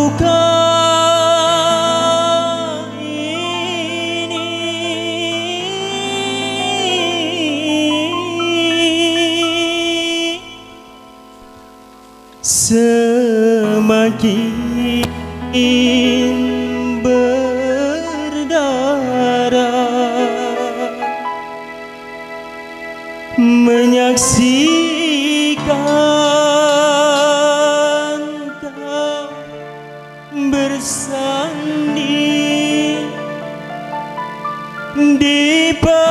luka ini semakin berdarah, menyaksikan kau bersanding di pelaminan.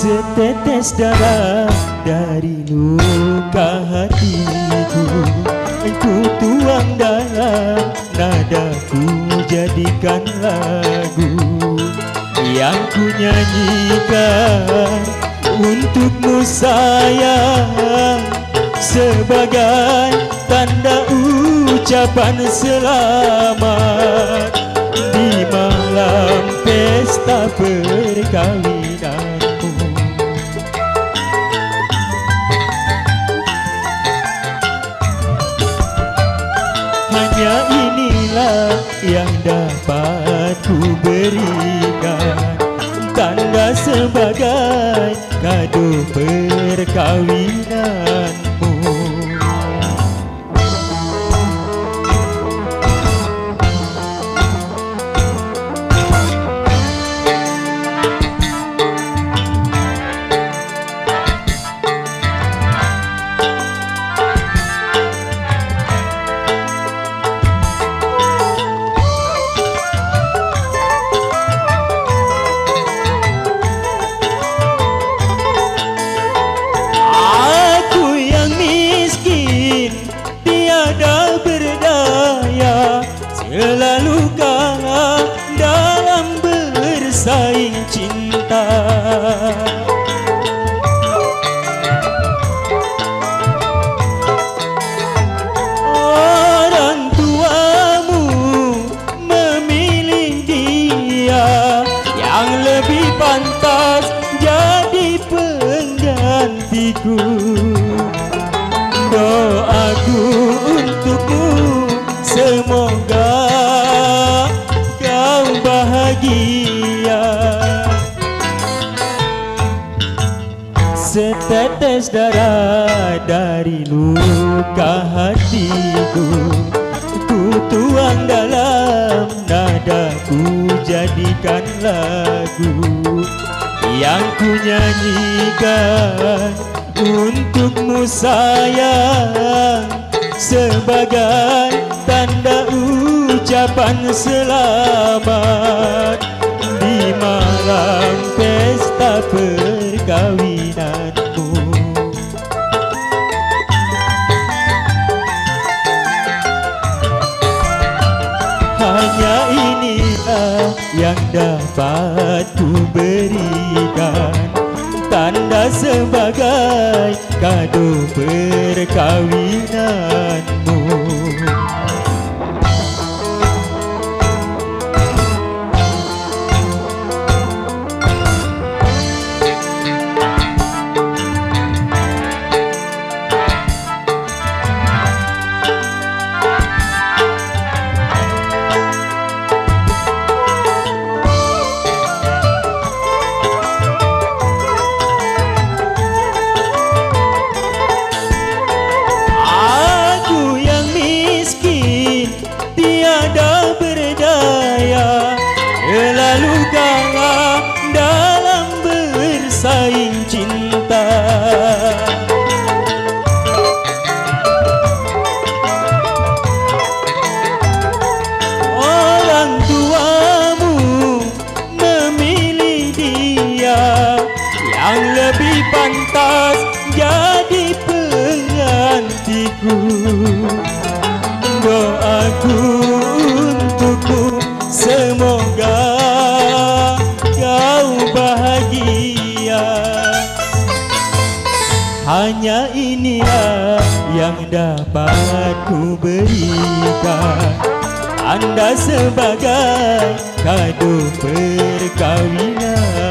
Setetes darah dari luka hatiku, ku tuang dalam nadaku, jadikan lagu yang ku nyanyikan untukmu sayang, sebagai tanda ucapan selamat di malam pesta perkawinanmu. Hanya inilah yang dapat ku berikan, tanda sebagai kado perkawinanmu. Selalu kalah dalam bersaing cinta. Orang tuamu memilih dia yang lebih pantas jadi penggantiku. Doaku untukmu, semoga kau bahagia. Setetes darah dari luka hatiku, ku tuang dalam nadaku, jadikan lagu yang ku nyanyikan untukmu sayang, sebagai tanda ucapan selamat di malam pesta perkawinanmu. Hanya inilah yang dapat ku berikan, tanda sebagai kado perkawinanmu. Tiada berdaya, selalu kalah dalam bersaing cinta. Orang tuamu memilih dia yang lebih pantas jadi penggantiku. Doaku untukmu, semoga kau bahagia. Hanya inilah yang dapat ku berikan Anda sebagai kado perkahwinan.